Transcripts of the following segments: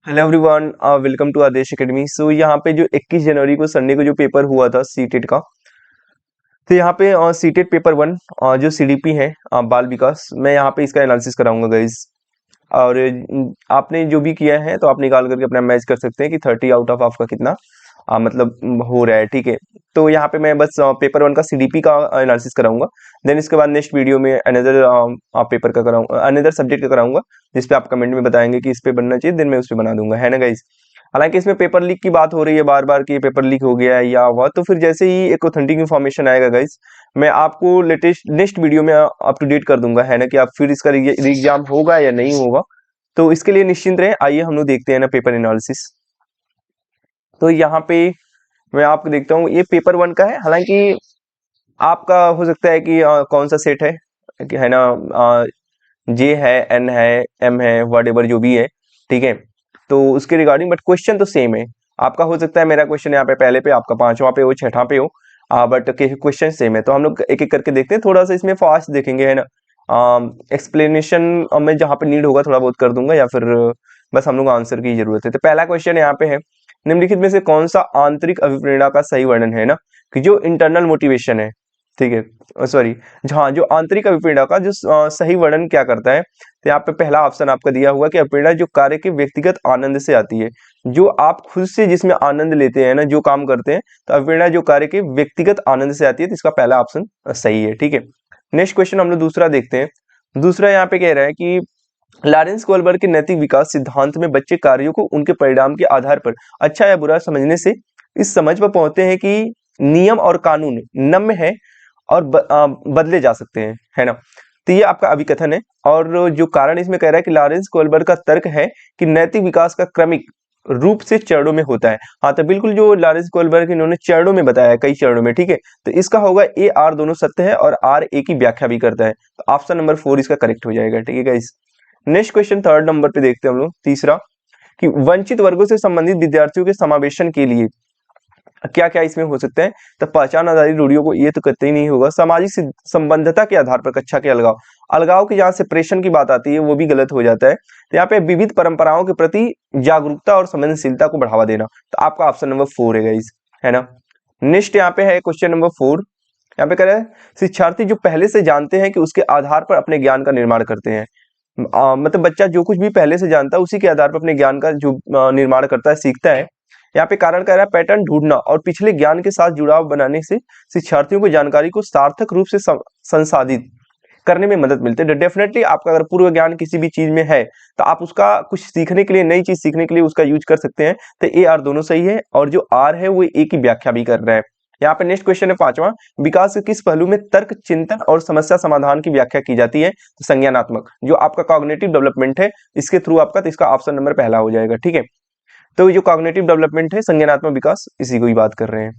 Hello everyone, welcome to Aadesh academy. So यहाँ पे जो 21 जनवरी को संडे को जो पेपर हुआ था सीटेट का, तो यहाँ पे सीटेट पेपर वन जो सीडीपी है, बाल विकास, मैं यहाँ पे इसका एनालिसिस कराऊंगा गाइज। और आपने जो भी किया है तो आप निकाल करके अपना मैच कर सकते हैं कि 30 आउट ऑफ आपका कितना मतलब हो रहा है। ठीक है, तो यहाँ पे मैं बस पेपर वन का सीडीपी का एनालिसिस कराऊंगा। देन इसके बाद नेक्स्ट वीडियो में अनदर पेपर का कराऊंगा, अनदर सब्जेक्ट का कराऊंगा, जिसपे आप कमेंट में बताएंगे कि इस पे बनना चाहिए, देन मैं उस पे बना दूंगा, है ना गाइज। हालांकि इसमें पेपर लीक की बात हो रही है बार बार कि पेपर लीक हो गया है या हुआ, तो फिर जैसे ही एक ऑथेंटिक इन्फॉर्मेशन आएगा गाइज, मैं आपको लेटेस्ट नेक्स्ट वीडियो में अप टू डेट कर दूंगा, है ना, कि आप फिर इसका एग्जाम होगा या नहीं होगा। तो इसके लिए निश्चिंत रहे। आइए हम लोग देखते हैं ना पेपर एनालिसिस। तो यहाँ पे मैं आपको देखता हूँ, ये पेपर वन का है। हालांकि आपका हो सकता है कि कौन सा सेट है कि है ना, जे है, एन है, एम है, वट एवर जो भी है, ठीक है। तो उसके रिगार्डिंग बट क्वेश्चन तो सेम है। आपका हो सकता है मेरा क्वेश्चन यहाँ पे पहले पे, आपका पांचवा पे हो, छठा पे हो, बट क्वेश्चन सेम है। तो हम लोग एक एक करके देखते हैं, थोड़ा सा इसमें फास्ट देखेंगे, है ना। एक्सप्लेनेशन में जहाँ पे नीड होगा थोड़ा बहुत कर दूंगा, या फिर बस हम लोग आंसर की जरूरत है। तो पहला क्वेश्चन यहाँ पे है, निम्नलिखित में से कौन सा आंतरिक अभिप्रेरणा का सही वर्णन है ना, कि जो इंटरनल मोटिवेशन है, ठीक है, सॉरी, हाँ, जो आंतरिक अभिप्रेरणा का जो सही वर्णन क्या करता है। तो यहाँ पे पहला ऑप्शन आपका दिया हुआ कि अभिप्रेरणा जो कार्य के व्यक्तिगत आनंद से आती है, जो आप खुद से जिसमें आनंद लेते हैं ना, जो काम करते हैं, तो अभिप्रेरणा जो कार्य के व्यक्तिगत आनंद से आती है। तो इसका पहला ऑप्शन सही है, ठीक है। नेक्स्ट क्वेश्चन हम लोग दूसरा देखते हैं। दूसरा यहाँ पे कह रहा है कि लॉरेंस कोलबर्ग के नैतिक विकास सिद्धांत में बच्चे कार्यों को उनके परिणाम के आधार पर अच्छा या बुरा समझने से इस समझ पर पहुंचते हैं कि नियम और कानून नम्य है और बदले जा सकते हैं, है ना। तो ये आपका अभिकथन है। और जो कारण इसमें कह रहा है कि लॉरेंस कोलबर्ग का तर्क है कि नैतिक विकास का क्रमिक रूप से चरणों में होता है। हाँ, तो बिल्कुल जो लॉरेंस कोलबर्ग इन्होंने चरणों में बताया है, कई चरणों में, ठीक है। तो इसका होगा ए आर दोनों सत्य है और आर ए की व्याख्या भी करता है। तो ऑप्शन नंबर 4 इसका करेक्ट हो जाएगा, ठीक है guys. Next question third number पे देखते हैं हम लोग, तीसरा, कि वंचित वर्गों से संबंधित विद्यार्थियों के समावेशन के लिए क्या क्या इसमें हो सकते हैं। तो पहचान आधारित रूढ़ियों को ये तो कतई नहीं होगा। सामाजिक संबद्धता के आधार पर कक्षा के अलगाव, अलगाव की जहाँ सेपरेशन की बात आती है वो भी गलत हो जाता है। तो यहाँ पे विविध परंपराओं के प्रति जागरूकता और संवेदनशीलता को बढ़ावा देना। तो आपका ऑप्शन नंबर 4 है गाइस, है ना। नेक्स्ट यहाँ पे है क्वेश्चन नंबर 4। यहाँ पे कह रहा है शिक्षार्थी जो पहले से जानते हैं कि उसके आधार पर अपने ज्ञान का निर्माण करते हैं। मतलब बच्चा जो कुछ भी पहले से जानता है उसी के आधार पर अपने ज्ञान का जो निर्माण करता है, सीखता है। यहाँ पे कारण कह रहा है पैटर्न ढूंढना और पिछले ज्ञान के साथ जुड़ाव बनाने से शिक्षार्थियों को जानकारी को सार्थक रूप से संसाधित करने में मदद मिलती है। डेफिनेटली आपका अगर पूर्व ज्ञान किसी भी चीज में है तो आप उसका कुछ सीखने के लिए, नई चीज सीखने के लिए उसका यूज कर सकते हैं। तो ए आर दोनों सही है, और जो आर है वो ए की व्याख्या भी कर रहा है। यहाँ पे नेक्स्ट क्वेश्चन है पांचवा, विकास के किस पहलू में तर्क, चिंतन और समस्या समाधान की व्याख्या की जाती है। तो संज्ञानात्मक, जो आपका कॉग्निटिव डेवलपमेंट है इसके थ्रू आपका, तो इसका ऑप्शन नंबर पहला हो जाएगा, ठीक है। तो जो कॉग्निटिव डेवलपमेंट है, संज्ञानात्मक विकास, इसी को ही बात कर रहे हैं।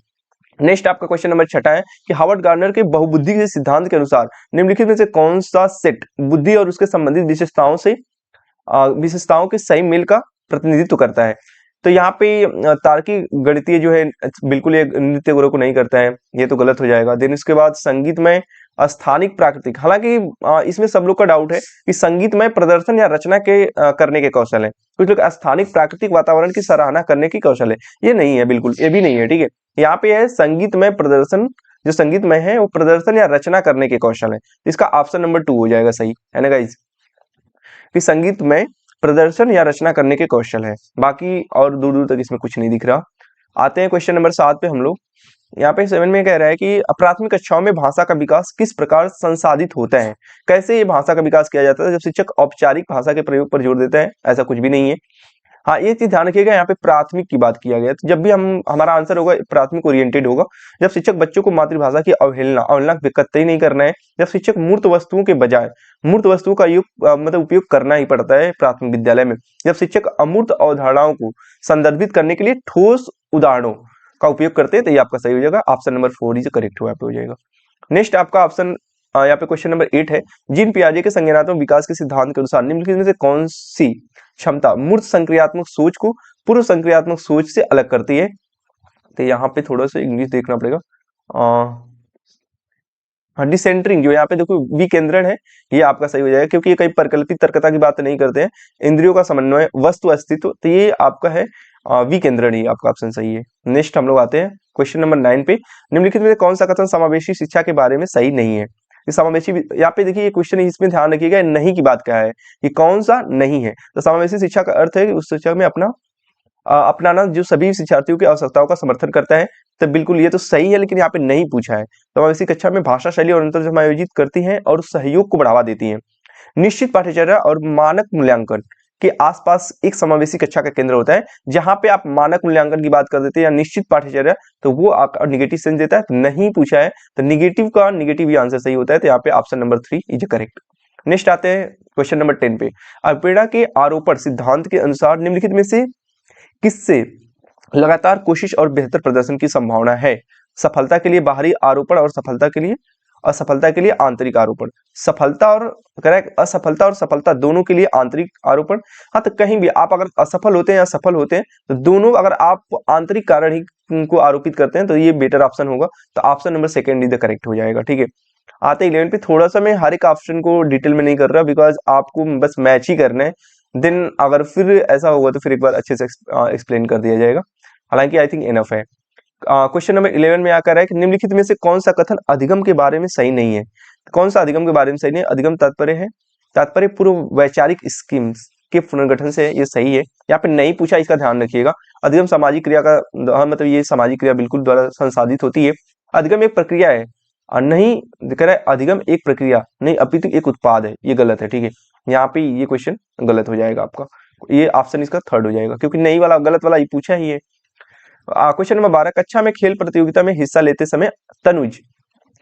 नेक्स्ट आपका क्वेश्चन नंबर छठा है कि हार्वर्ड गार्नर के बहुबुद्धि के सिद्धांत के अनुसार निम्नलिखित में से कौन सा सेट बुद्धि और उसके संबंधित विशेषताओं के सही मेल का प्रतिनिधित्व करता है। तो यहाँ पे तार्किक गणितीय जो है बिल्कुल ये नृत्य गुरु को नहीं करता है, ये तो गलत हो जाएगा। देन उसके बाद संगीत में स्थानिक प्राकृतिक, हालांकि इसमें सब लोग का डाउट है कि संगीत में प्रदर्शन या रचना के करने के कौशल है। कुछ लोग स्थानिक प्राकृतिक वातावरण की सराहना करने की कौशल है, ये नहीं है, बिल्कुल ये भी नहीं है, ठीक है। यहाँ पे है संगीत में प्रदर्शन, जो संगीत में है वो प्रदर्शन या रचना करने के कौशल है। इसका ऑप्शन नंबर 2 हो जाएगा सही, है ना गाइज, कि संगीत में प्रदर्शन या रचना करने के कौशल है। बाकी और दूर दूर तक इसमें कुछ नहीं दिख रहा। आते हैं क्वेश्चन नंबर 7 पे हम लोग। यहाँ पे 7 में कह रहा है कि प्राथमिक कक्षाओं में भाषा का विकास किस प्रकार संसाधित होता है। कैसे ये भाषा का विकास किया जाता है। जब शिक्षक औपचारिक भाषा के प्रयोग पर जोर देता है, ऐसा कुछ भी नहीं है। हाँ, ये चीज ध्यान रखिएगा, यहाँ पे प्राथमिक की बात किया गया, तो जब भी हमारा आंसर होगा प्राथमिक ओरिएंटेड होगा। जब शिक्षक बच्चों को मातृभाषा की अवहेलना कतई नहीं करना है। जब शिक्षक मूर्त वस्तुओं के बजाय मूर्त वस्तुओं का मतलब उपयोग करना ही पड़ता है प्राथमिक विद्यालय में। जब शिक्षक अमूर्त अवधारणाओं को संदर्भित करने के लिए ठोस उदाहरणों का उपयोग करते हैं, तो ये आपका सही हो जाएगा। ऑप्शन नंबर 4 ही जो करेक्ट हुआ पे हो जाएगा। नेक्स्ट आपका ऑप्शन यहाँ पे क्वेश्चन नंबर 8 है, जीन पियाजे के संज्ञानात्मक विकास के सिद्धांत के अनुसार निम्नलिखित में से कौन सी क्षमता मूर्त संक्रियात्मक सोच को पूर्व संक्रियात्मक सोच से अलग करती है। तो यहाँ पे थोड़ा सा इंग्लिश देखना पड़ेगा। हाँ, डिसेंटरिंग जो यहाँ पे देखो विकेंद्रण है, ये आपका सही हो जाएगा क्योंकि ये कई परिकल्पित तर्कता की बात नहीं करते हैं, इंद्रियों का समन्वय, वस्तु अस्तित्व, तो ये आपका है विकेंद्रण, ही आपका ऑप्शन सही है। नेक्स्ट हम लोग आते हैं क्वेश्चन नंबर 9 पे। निम्नलिखित में से कौन सा कथन समावेशी शिक्षा के बारे में सही नहीं है? ये समावेशी यहाँ पे देखिए, ये क्वेश्चन इसमें ध्यान रखिएगा, नहीं की बात क्या है, ये कौन सा नहीं है। तो समावेशी शिक्षा का अर्थ है कि उस शिक्षा में अपनाना जो सभी शिक्षार्थियों की आवश्यकताओं का समर्थन करता है। तो बिल्कुल ये तो सही है, लेकिन यहाँ पे नहीं पूछा है। समावेशी कक्षा में भाषा शैली और अंतर समायोजित करती हैं और सहयोग को बढ़ावा देती हैं। निश्चित पाठ्यचर्या और मानक मूल्यांकन के आसपास एक समावेशी कक्षा का केंद्र होता है। जहां पे आप मानक मूल्यांकन की बात कर देते हैं या निश्चित पाठ्यचर्या, तो वो आपका निगेटिव सेंस देता है, तो नहीं पूछा है, तो निगेटिव का निगेटिव ही आंसर सही होता है। तो यहाँ पे option number 3 is correct. Next आते हैं क्वेश्चन नंबर 10 पे। अल्पेड़ा के आरोपण सिद्धांत के अनुसार निम्नलिखित में से किससे लगातार कोशिश और बेहतर प्रदर्शन की संभावना है? सफलता के लिए बाहरी आरोपण और असफलता के लिए आंतरिक आरोपण। सफलता और करेक्ट, असफलता और सफलता दोनों के लिए आंतरिक आरोपण। हाँ, तो कहीं भी आप अगर असफल होते हैं या सफल होते हैं, तो दोनों अगर आप आंतरिक कारण ही को आरोपित करते हैं, तो ये बेटर ऑप्शन होगा। तो option number 2 is the correct हो जाएगा। ठीक है, आते 11 पे। थोड़ा सा मैं हर एक ऑप्शन को डिटेल में नहीं कर रहा, बिकॉज आपको बस मैच ही करना है। देन अगर फिर ऐसा होगा तो फिर एक बार अच्छे से एक्सप्लेन कर दिया जाएगा। हालांकि आई थिंक इनफ है। क्वेश्चन नंबर 11 में आकर है कि निम्नलिखित में से कौन सा कथन अधिगम के बारे में सही नहीं है? कौन सा अधिगम के बारे में सही नहीं है? अधिगम तात्पर्य है, तात्पर्य पूर्व वैचारिक स्कीम्स के पुनर्गठन से, ये सही है। यहाँ पे नहीं पूछा, इसका ध्यान रखिएगा। अधिगम सामाजिक क्रिया का मतलब ये सामाजिक क्रिया बिल्कुल द्वारा संसाधित होती है। अधिगम एक प्रक्रिया है और नहीं कह रहा है अधिगम एक प्रक्रिया नहीं अपितु एक उत्पाद है, ये गलत है। ठीक है, यहाँ पे ये क्वेश्चन गलत हो जाएगा आपका, ये ऑप्शन इसका 3rd हो जाएगा, क्योंकि नहीं वाला गलत वाला ये पूछा ही है। Question number 12। कक्षा में खेल प्रतियोगिता में हिस्सा लेते समय तनुज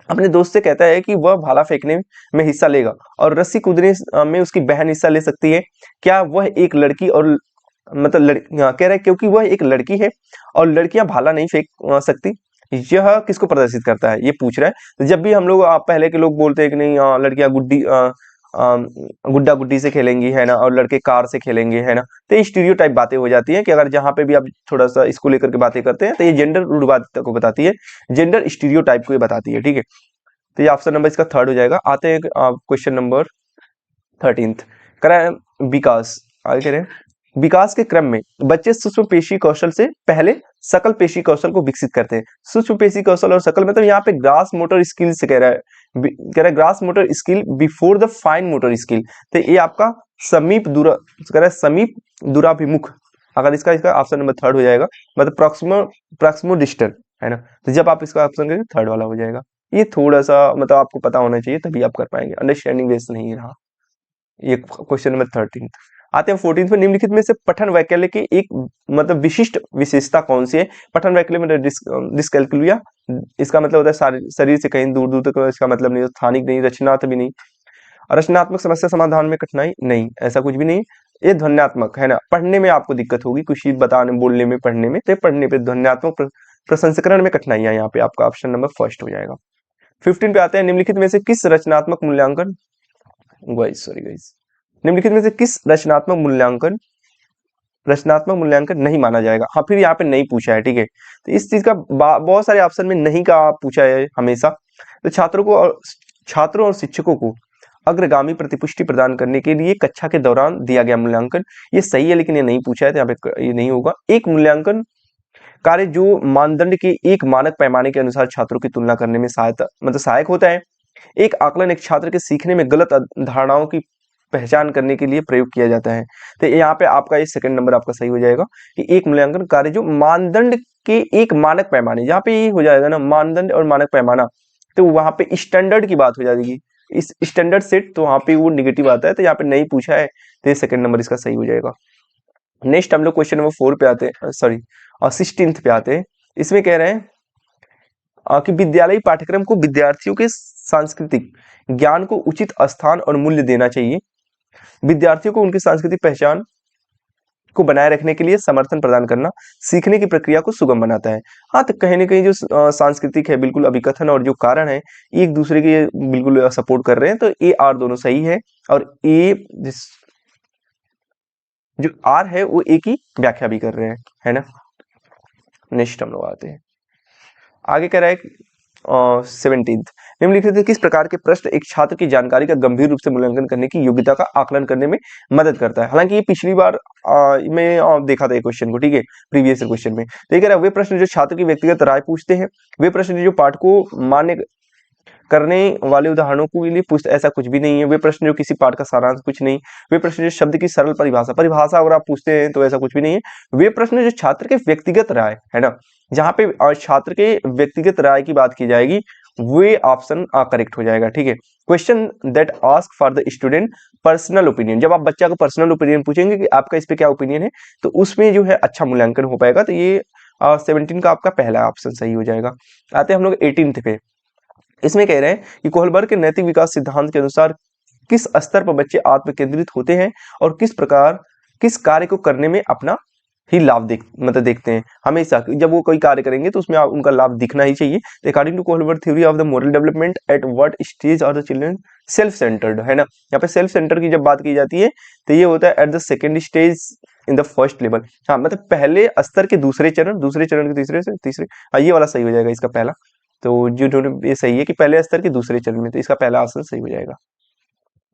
अपने दोस्त से कहता है कि वह भाला फेंकने में हिस्सा लेगा और रस्सी कूदने में उसकी बहन हिस्सा ले सकती है। क्या वह एक लड़की और मतलब कह रहा है क्योंकि वह एक लड़की है और लड़कियां भाला नहीं फेंक सकती, यह किसको प्रदर्शित करता है, ये पूछ रहा है। तो जब भी हम लोग पहले के लोग बोलते हैं कि नहीं लड़कियां गुड्डा गुड्डी से खेलेंगी है ना, और लड़के कार से खेलेंगे है ना, तो ये स्टीरियोटाइप बातें हो जाती हैं कि अगर जहां पे भी आप थोड़ा सा इसको लेकर के बातें करते हैं, तो ये जेंडर रूढ़िवादिता को बताती है, जेंडर स्टीरियोटाइप को ये बताती है। ठीक है, तो ये ऑप्शन नंबर इसका 3rd हो जाएगा। आते हैं क्वेश्चन नंबर 13 करा है विकास। आगे कह रहे हैं विकास के क्रम में बच्चे सूक्ष्म पेशी कौशल से पहले सकल पेशी कौशल को विकसित करते हैं। सूक्ष्म पेशी कौशल और सकल मतलब यहाँ पे ग्रास मोटर स्किल से कह रहा है grass motor skill before the fine motor skill. तो ये आपका समीप दूरा कह रहा है समीप दूराभिमुख, अगर इसका ऑप्शन नंबर 3rd हो जाएगा, मतलब प्रॉक्सिमो डिस्टल है ना। तो जब आप इसका ऑप्शन करेंगे 3rd वाला हो जाएगा। ये थोड़ा सा मतलब आपको पता होना चाहिए, तभी आप कर पाएंगे, अंडरस्टैंडिंग बेस नहीं रहा। ये क्वेश्चन नंबर 13। आते हैं 14 पे। निम्नलिखित में से पठन वैकल्य की एक मतलब विशिष्ट विशेषता कौन सी है? पठन वैकल्य में डिस्कैलकुलिया, इसका मतलब होता है शरीर से कहीं दूर दूर तक, इसका मतलब नहीं, स्थानिक नहीं, रचनात्मक भी नहीं, रचनात्मक समस्या समाधान में कठिनाई नहीं, ऐसा कुछ भी नहीं। ये ध्वन्यात्मक है ना, पढ़ने में आपको दिक्कत होगी, कुछ चीज बताने बोलने में, पढ़ने में, तो पढ़ने पे ध्वन्यात्मक प्रसंस्करण में कठिनाइयां, यहाँ पे आपका ऑप्शन नंबर 1st हो जाएगा। 15 पे आते हैं। निम्नलिखित में से किस रचनात्मक मूल्यांकन गाइस निम्नलिखित में से किस रचनात्मक मूल्यांकन नहीं माना जाएगा? हाँ, फिर यहाँ पे नहीं पूछा है। ठीक है, तो इस चीज का बहुत सारे ऑप्शन में नहीं का पूछा है हमेशा। तो छात्रों और शिक्षकों को अग्रगामी प्रतिपुष्टि प्रदान करने के लिए कक्षा के दौरान दिया गया मूल्यांकन, ये सही है, लेकिन ये नहीं पूछा है, तो यहाँ पे ये नहीं होगा। एक मूल्यांकन कार्य जो मानदंड के एक मानक पैमाने के अनुसार छात्रों की तुलना करने में सहायक होता है। एक आकलन एक छात्र के सीखने में गलत धारणाओं की पहचान करने के लिए प्रयोग किया जाता है। तो यहाँ पे आपका ये 2nd नंबर आपका सही हो जाएगा कि एक मूल्यांकन कार्य जो मानदंड के एक मानक पैमाने, यहाँ पे ये हो जाएगा ना मानदंड और मानक पैमाना, तो वहां पे स्टैंडर्ड की बात हो जाएगी, इस स्टैंडर्ड सेट, तो वहां पे वो निगेटिव आता है, तो यहाँ पे नहीं पूछा है, तो ये 2nd नंबर इसका सही हो जाएगा। नेक्स्ट हम लोग क्वेश्चन नंबर 4 पे आते हैं, सॉरी 16th पे आते हैं। इसमें कह रहे हैं कि विद्यालयी पाठ्यक्रम को विद्यार्थियों के सांस्कृतिक ज्ञान को उचित स्थान और मूल्य देना चाहिए। विद्यार्थियों को उनकी सांस्कृतिक पहचान को बनाए रखने के लिए समर्थन प्रदान करना सीखने की प्रक्रिया को सुगम बनाता है। हाँ, तो कहीं ना कहीं जो सांस्कृतिक है बिल्कुल अभिकथन और जो कारण है एक दूसरे के बिल्कुल सपोर्ट कर रहे हैं, तो ए आर दोनों सही है, और ए जो आर है वो ए की व्याख्या भी कर रहे हैं, है ना। नेक्स्ट हम लोग आते हैं, आगे कह रहा है 17th। निम्नलिखित में किस प्रकार के प्रश्न एक छात्र की जानकारी का गंभीर रूप से मूल्यांकन करने की योग्यता का आकलन करने में मदद करता है। हालांकि ये पिछली बार में देखा था ये क्वेश्चन को, ठीक है, प्रीवियस क्वेश्चन में। तो ये कह रहा है वे प्रश्न जो छात्र की व्यक्तिगत राय पूछते हैं, वे प्रश्न जो पाठ को मान्य करने वाले उदाहरणों के लिए पूछते, ऐसा कुछ भी नहीं है। वे प्रश्न जो किसी पाठ का सारांश, कुछ नहीं। वे प्रश्न जो शब्द की सरल परिभाषा अगर आप पूछते हैं तो ऐसा कुछ भी नहीं है। वे प्रश्न जो छात्र के व्यक्तिगत राय है ना, जहाँ पे छात्र के व्यक्तिगत राय की बात की जाएगी, वे ऑप्शन करेक्ट हो जाएगा, ठीक है। Question that ask for the student personal opinion, जब आप बच्चा को पर्सनल ओपिनियन पूछेंगे कि आपका इस पे क्या ओपिनियन है, तो उसमें जो है अच्छा मूल्यांकन हो पाएगा। तो ये 17 का आपका पहला ऑप्शन सही हो जाएगा। आते हैं हम लोग 18 पे। इसमें कह रहे हैं कि कोहलबर्ग के नैतिक विकास सिद्धांत के अनुसार किस स्तर पर बच्चे आत्म केंद्रित होते हैं और किस कार्य को करने में अपना ही लाभ देखते हैं। हमेशा जब वो कोई कार्य करेंगे तो उसमें उनका लाभ दिखना ही चाहिए। According to Kohlberg theory of the moral development, at what stage are the children self centred, है ना। यहाँ पे सेल्फ सेंटर की जब बात की जाती है तो ये होता है at the second stage in the first level. हाँ, मतलब पहले स्तर के दूसरे चरण के तीसरे से तीसरे। हाँ, ये वाला सही हो जाएगा इसका पहला। तो जो ये सही है कि पहले स्तर के दूसरे चरण में, तो इसका पहला ऑप्शन सही हो जाएगा।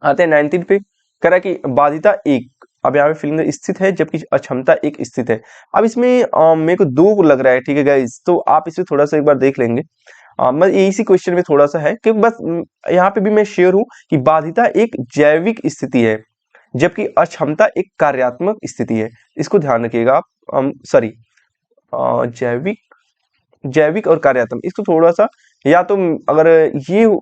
आते हैं 19 पे। कह रहा है कि बाधिता एक, अब यहाँ पे फिल्म स्थित है जबकि अक्षमता एक स्थित है। अब इसमें मेरे को दो लग रहा है, ठीक है गाइस, तो आप इसे थोड़ा सा एक बार देख लेंगे। मैं इसी क्वेश्चन में थोड़ा सा है कि बस यहाँ पे भी मैं श्योर हूँ कि बाधिता एक जैविक स्थिति है जबकि अक्षमता एक कार्यात्मक स्थिति है। इसको ध्यान रखिएगा आप। सॉरी, जैविक और कार्यात्मक, इसको थोड़ा सा, या तो अगर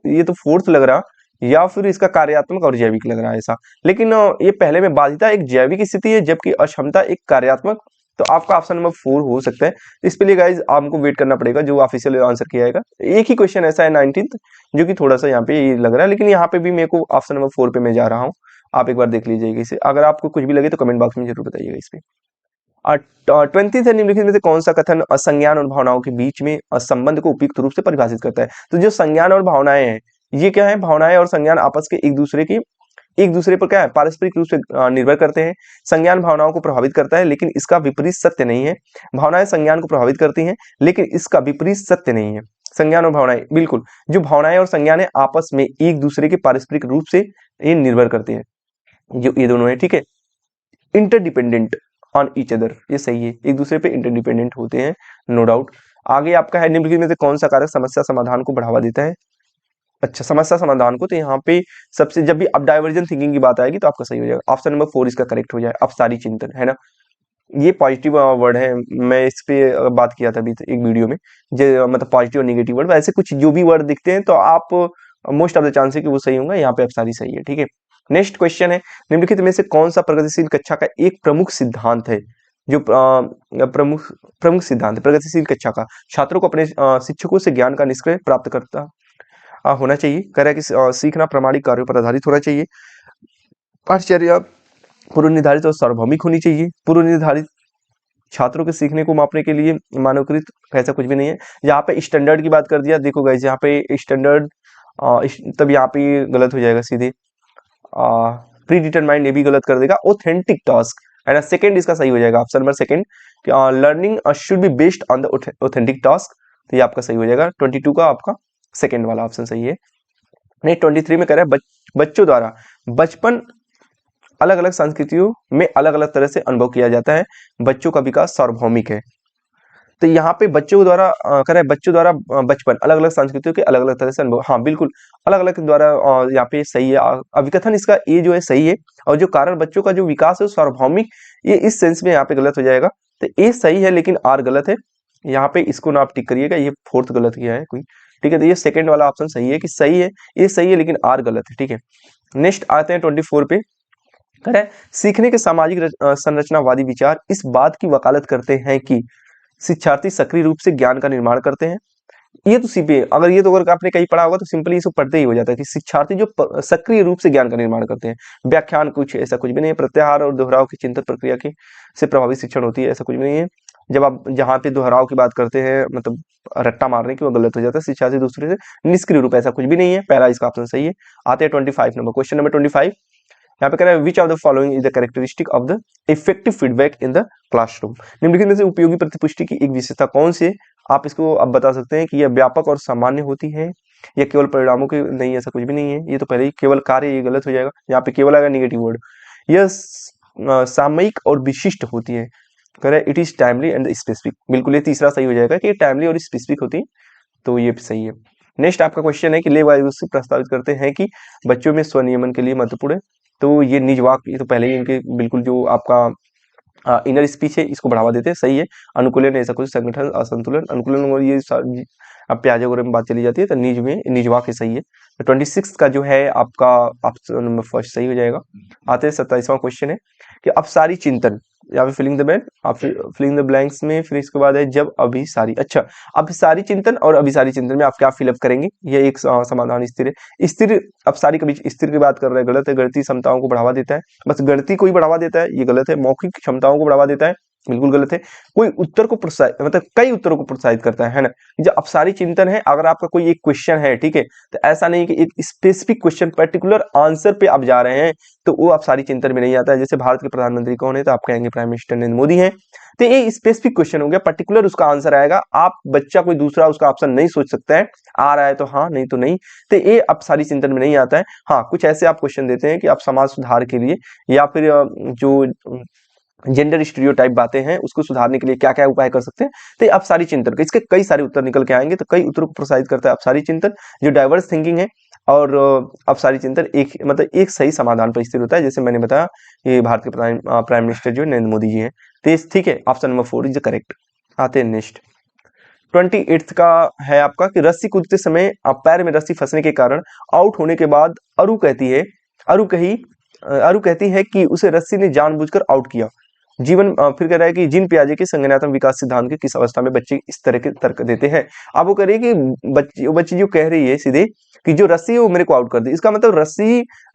ये तो फोर्थ लग रहा, या फिर इसका कार्यात्मक और जैविक लग रहा है ऐसा। लेकिन ये पहले में बाधिता एक जैविक स्थिति है जबकि अक्षमता एक कार्यात्मक, तो आपका ऑप्शन नंबर 4 हो सकता है। इस पे लिए गाइज आपको वेट करना पड़ेगा जो ऑफिशियल आंसर किया जाएगा। एक ही क्वेश्चन ऐसा है 19th जो कि थोड़ा सा यहाँ पे ये लग रहा है, लेकिन यहाँ पे भी मेरे को ऑप्शन नंबर 4 पे मैं जा रहा हूँ। आप एक बार देख लीजिएगा इसे, अगर आपको कुछ भी लगे तो कमेंट बॉक्स में जरूर बताइएगा इस पे। 20 निम्नलिखित में से कौन सा कथन संज्ञान और भावनाओं के बीच में संबंध को उपयुक्त रूप से परिभाषित करता है। तो जो संज्ञान और भावनाएं हैं, ये क्या है, भावनाएं और संज्ञान आपस के एक दूसरे पर क्या है, पारस्परिक रूप से निर्भर करते हैं। संज्ञान भावनाओं को प्रभावित करता है लेकिन इसका विपरीत सत्य नहीं है। भावनाएं संज्ञान को प्रभावित करती हैं लेकिन इसका विपरीत सत्य नहीं है। संज्ञान और भावनाएं, बिल्कुल, जो भावनाएं और संज्ञान आपस में एक दूसरे के पारस्परिक रूप से ये निर्भर करते हैं, जो ये दोनों है, ठीक है, इंटरडिपेंडेंट ऑन ईच अदर, ये सही है, एक दूसरे पे इंटरडिपेंडेंट होते हैं, नो डाउट। आगे आपका है निम्नलिखित में से कौन सा कारक समस्या समाधान को बढ़ावा देता है। अच्छा, समस्या समाधान को, तो यहाँ पे सबसे, जब भी अब डाइवर्जेंट थिंकिंग की बात आएगी तो आपका सही हो जाएगा, ऑप्शन नंबर 4 इसका करेक्ट हो जाए। अपसारी चिंतन, है ना, ये पॉजिटिव वर्ड है, मैं इस पे बात किया था अभी एक वीडियो में, जो मतलब पॉजिटिव और निगेटिव वर्ड, ऐसे कुछ जो भी वर्ड दिखते हैं तो आप मोस्ट ऑफ द चांस है कि वो सही होंगे। यहाँ पे अपसारी सही है, ठीक है। नेक्स्ट क्वेश्चन है, निम्नलिखित में से कौन सा प्रगतिशील कक्षा का एक प्रमुख सिद्धांत है, जो प्रमुख सिद्धांत है प्रगतिशील कक्षा का, छात्रों को अपने शिक्षकों से ज्ञान का निष्कर्ष प्राप्त करता होना चाहिए। कह रहा है कि सीखना प्रामाणिक कार्यों पर आधारित होना चाहिए, पाठचर्या पूर्व निर्धारित और सार्वभौमिक होनी चाहिए, पूर्व निर्धारित छात्रों के सीखने को मापने के लिए मानवकृत, ऐसा कुछ भी नहीं है। यहाँ पे स्टैंडर्ड की बात कर दिया, देखो गाइस यहाँ पे स्टैंडर्ड, तब यहाँ पे गलत हो जाएगा सीधे, प्री डिटरमाइंड ये भी गलत कर देगा। ऑथेंटिक टास्क है ना, सेकंड इसका सही हो जाएगा, option number second, learning should be based on the authentic task, तो ये आपका सही हो जाएगा। 22 का आपका सेकंड वाला ऑप्शन सही है। नहीं, 23 में कह रहा है बच्चों द्वारा बचपन अलग अलग संस्कृतियों में अलग अलग तरह से अनुभव किया जाता है, बच्चों का विकास सार्वभौमिक है। तो यहाँ पे बच्चों द्वारा कह रहा है बच्चों द्वारा बचपन अलग अलग संस्कृतियों के अलग अलग तरह से अनुभव, हाँ बिल्कुल, अलग अलग द्वारा यहाँ पे सही है। अभिकथन इसका ए जो है सही है, और जो कारण बच्चों का जो विकास है सार्वभौमिक, ये इस सेंस में यहाँ पे गलत हो जाएगा। तो ए सही है लेकिन आर गलत है, यहाँ पे इसको ना आप टिक करिएगा, ये फोर्थ गलत किया है कोई, ठीक है। तो ये सेकंड वाला ऑप्शन सही है कि सही है, ये सही है लेकिन आर गलत है, ठीक है। नेक्स्ट आते हैं 24 पे। कह रहा है सीखने के सामाजिक संरचनावादी विचार इस बात की वकालत करते हैं कि शिक्षार्थी सक्रिय रूप से ज्ञान का निर्माण करते हैं। ये तो सीपी, अगर आपने कहीं पढ़ा होगा तो सिंपली इसको पढ़ते ही हो जाता है कि शिक्षार्थी जो सक्रिय रूप से ज्ञान का निर्माण करते हैं। व्याख्यान कुछ ऐसा कुछ भी नहीं है, प्रत्याहार और दोहराव की चिंतन प्रक्रिया की से प्रभावित शिक्षण होती है, ऐसा कुछ भी नहीं है। जब आप जहाँ पे दोहराव की बात करते हैं, मतलब रट्टा मारने की, वो गलत हो जाता है। शिक्षार्थी दूसरे से निष्क्रिय रूप, ऐसा कुछ भी नहीं है, पहला इसका ऑप्शन सही है। आते हैं 25 नंबर, क्वेश्चन नंबर 25। यहाँ पे कह रहा है विच of the following is the characteristic of the effective feedback in the classroom. निम्नलिखित में से उपयोगी प्रतिपुष्टि की एक विशेषता कौन सी है आप इसको अब बता सकते हैं कि यह व्यापक और सामान्य होती है या केवल परिणामों के, नहीं ऐसा कुछ भी नहीं है, ये तो पहले ही केवल कार्य, ये गलत हो जाएगा, यहाँ पे केवल आएगा निगेटिव वर्ड। यह सामयिक और विशिष्ट होती है, कह रहा है it is timely and specific, बिल्कुल ये तीसरा सही हो जाएगा कि ये टाइमली और स्पेसिफिक होती है, तो ये सही है। नेक्स्ट आपका क्वेश्चन है कि ले वायुसी प्रस्तावित करते हैं कि बच्चों में स्वनियमन के लिए महत्वपूर्ण है, तो ये निज वाक, ये तो पहले ही इनके बिल्कुल जो आपका इनर स्पीच है इसको बढ़ावा देते हैं, सही है। अनुकूलन ऐसा कुछ, संगठन, असंतुलन, अनुकूलन, और ये अब प्याज वगैरह में बात चली जाती है, तो निज में निज वाक सही है। तो 26 का जो है आपका ऑप्शन नंबर फर्स्ट सही हो जाएगा। आते हैं 27वां क्वेश्चन है कि अपसारी चिंतन, या फिर फिलिंग द ब्लैंक, आप फिलिंग द ब्लैंक्स में, फिर इसके बाद है जब अभिसारी, अच्छा अभिसारी चिंतन और अभिसारी चिंतन में आप क्या फिलअप करेंगे, ये एक समाधान स्थिर है। स्थिर अपसारी कभी स्थिर की बात कर रहे हैं, गलत है। गणितीय क्षमताओं को बढ़ावा देता है, बस गणितीय को ही बढ़ावा देता है, ये गलत है। मौखिक क्षमताओं को बढ़ावा देता है, बिल्कुल गलत है। कोई उत्तर को प्रोत्साहित, मतलब कई उत्तरों को प्रोत्साहित करता है ना। जो अपसारी चिंतन है, अगर आपका कोई एक क्वेश्चन है, ठीक है, तो ऐसा नहीं कि एक स्पेसिफिक क्वेश्चन पर्टिकुलर आंसर पे आप जा रहे हैं, तो वो अपसारी चिंतन में नहीं आता है। जैसे भारत के प्रधानमंत्री कौन है, तो आप कहेंगे प्राइम मिनिस्टर नरेंद्र मोदी है, तो ये स्पेसिफिक क्वेश्चन हो गया, पर्टिकुलर उसका आंसर आएगा। आप बच्चा कोई दूसरा उसका ऑप्शन नहीं सोच सकता है, आ रहा है तो हाँ, नहीं तो नहीं, तो ये अपसारी चिंतन में नहीं आता है। हाँ, कुछ ऐसे आप क्वेश्चन देते हैं कि आप समाज सुधार के लिए या फिर जो जेंडर स्टीरियोटाइप बातें हैं उसको सुधारने के लिए क्या क्या उपाय कर सकते हैं, तो अपसारी चिंतन, इसके कई सारे उत्तर निकल के आएंगे, तो कई उत्तरों को प्रोत्साहित करता है अपसारी चिंतन, जो डाइवर्स थिंकिंग है। और अपसारी चिंतन एक मतलब एक सही समाधान पर स्थिर होता है, जैसे मैंने बताया ये भारत के प्राइम मिनिस्टर जो नरेंद्र मोदी जी हैं, तो ठीक है, option number 4 is the correct. आते हैं नेक्स्ट 28th का है आपका कि रस्सी कूदते समय पैर में रस्सी फंसने के कारण आउट होने के बाद अरु कहती है, अरु कहती है कि उसे रस्सी ने जानबूझकर आउट किया। फिर कह रहा है कि जीन पियाजे के संज्ञानात्मक विकास सिद्धांत के किस अवस्था में बच्चे इस तरह के तर्क देते हैं। अब वो कह रही है कि बच्ची जो कह रही है सीधे कि जो रस्सी है वो मेरे को आउट कर दी, इसका मतलब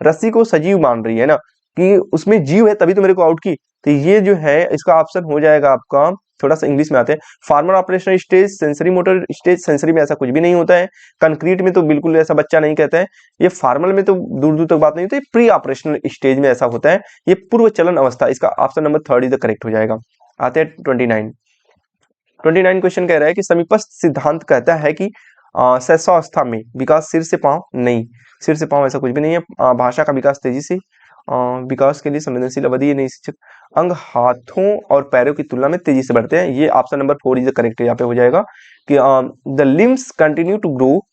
रस्सी को सजीव मान रही है ना, कि उसमें जीव है तभी तो मेरे को आउट की। तो ये जो है इसका ऑप्शन हो जाएगा आपका, थोड़ा सा इंग्लिश में आते हैं, farmer operational stage, sensory motor stage. Sensory में ऐसा कुछ भी नहीं होता है, कंक्रीट में तो बिल्कुल ऐसा बच्चा नहीं कहता है, ये फार्मल में तो दूर दूर तक बात नहीं होती, प्री ऑपरेशनल स्टेज में ऐसा होता है, ये पूर्व चलन अवस्था। इसका option number 3 is the correct हो जाएगा। आते हैं 29 क्वेश्चन कह रहा है कि समीपस्थ सिद्धांत कहता है कि शैशवावस्था में विकास सिर से पांव नहीं, सिर से पांव ऐसा कुछ भी नहीं है। भाषा का विकास तेजी से विकास के लिए संवेदनशील अवधि नहीं, शिक्षक अंग हाथों और पैरों की तुलना में तेजी से बढ़ते हैं, ये option number 4 is the correct यहाँ पे हो जाएगा कि the limbs continue to grow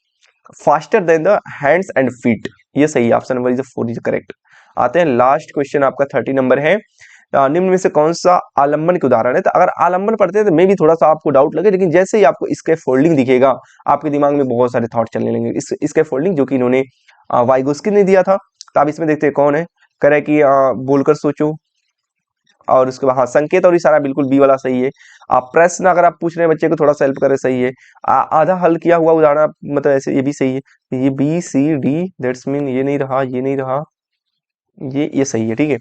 faster than the hands and feet, ये सही option number is 4 is correct. आते हैं लास्ट क्वेश्चन आपका 30 नंबर है, निम्न में से कौन सा आलंबन के उदाहरण है। तो अगर आलंबन पढ़ते हैं तो मे भी थोड़ा सा आपको डाउट लगे, लेकिन जैसे ही आपको इसके फोल्डिंग दिखेगा आपके दिमाग में बहुत सारे थॉट चलने लगेंगे। इसके फोल्डिंग जो कि इन्होंने वाइगोस्की ने दिया था, तो आप इसमें देखते हैं कौन है, कह रहे कि बोलकर सोचो, और उसके बाद हाँ संकेत और इशारा बिल्कुल बी वाला सही है। आप प्रश्न अगर आप पूछ रहे हैं बच्चे को थोड़ा सा हेल्प करें, सही है। आधा हल किया हुआ उदाहरण मतलब ऐसे ये भी सही है। ये B C D that's mean ये नहीं रहा, ये नहीं रहा, ये सही है, ठीक है।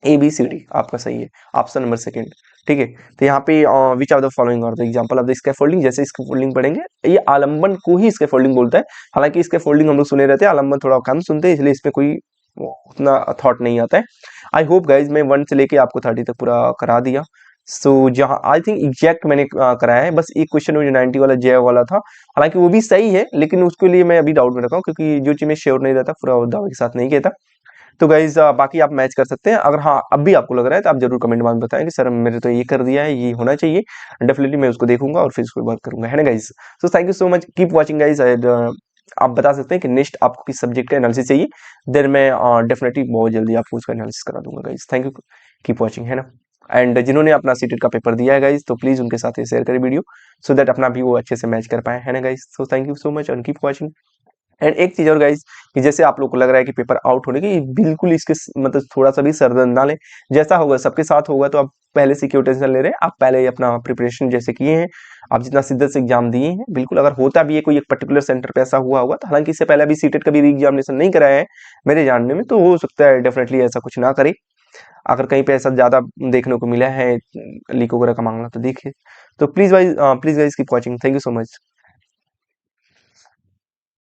ए बी सी डी आपका सही है, ऑप्शन नंबर सेकंड, ठीक है। तो यहाँ पे which of the following are the example of the scaffolding, जैसे स्कैफोल्डिंग पढ़ेंगे, ये आलंबन को ही स्कैफोल्डिंग बोलता है। हालांकि स्कैफोल्डिंग हम लोग सुने रहते हैं, आलंबन थोड़ा कम सुनते हैं, इसलिए इसमें कोई उतना थॉट नहीं आता है। आई होप गाइज मैं 1 से लेके आपको 30 तक पूरा करा दिया। सो जहाँ आई थिंक एग्जैक्ट मैंने कराया है, बस एक क्वेश्चन मुझे 90 वाला जय वाला था, हालांकि वो भी सही है, लेकिन उसके लिए मैं अभी डाउट में रखा हूँ, क्योंकि जो चीज में श्योर नहीं रहता पूरा दावे के साथ नहीं कहता। तो गाइज बाकी आप मैच कर सकते हैं, अगर हाँ अब भी आपको लग रहा है तो आप जरूर कमेंट में बताएं कि सर मेरे तो ये कर दिया है, ये होना चाहिए, डेफिनेटली मैं उसको देखूंगा और फिर उसको वर्क करूंगा, है ना guys. So thank you so much, keep watching guys. आप बता सकते हैं कि नेक्स्ट आपको किस सब्जेक्ट का एनालिसिस चाहिए, देन मैं डेफिनेटली बहुत जल्दी आपको उसका एनालिसिस करा दूंगा guys. Thank you, keep watching, है ना। एंड जिन्होंने अपना सीटेट का पेपर दिया है गाइज, तो प्लीज उनके साथ शेयर करें वीडियो, सो दैट अपना भी वो अच्छे से मैच कर पाए, है ना guys. So thank you so much and keep watching. And एक चीज और गाइज, कि जैसे आप लोग को लग रहा है कि पेपर आउट होने की, बिल्कुल इसके मतलब थोड़ा सा भी सरदर्द ना लें, जैसा होगा सबके साथ होगा, तो आप पहले से क्यों टेंशन ले रहे हैं, आप पहले ही अपना प्रिपरेशन जैसे किए हैं, आप जितना शिद्दत से एग्जाम दिए हैं, बिल्कुल अगर होता भी है कोई एक पर्टिकुलर सेंटर पे ऐसा हुआ होगा, तो हालांकि इससे पहले अभी सीटेट का भी एग्जामिनेशन नहीं कराया है मेरे जानने में, तो हो सकता है डेफिनेटली ऐसा कुछ ना करे। अगर कहीं पे ऐसा ज्यादा देखने को मिला है लीक वगैरह का मामला, तो देखिए। तो please guys keep watching, thank you so much.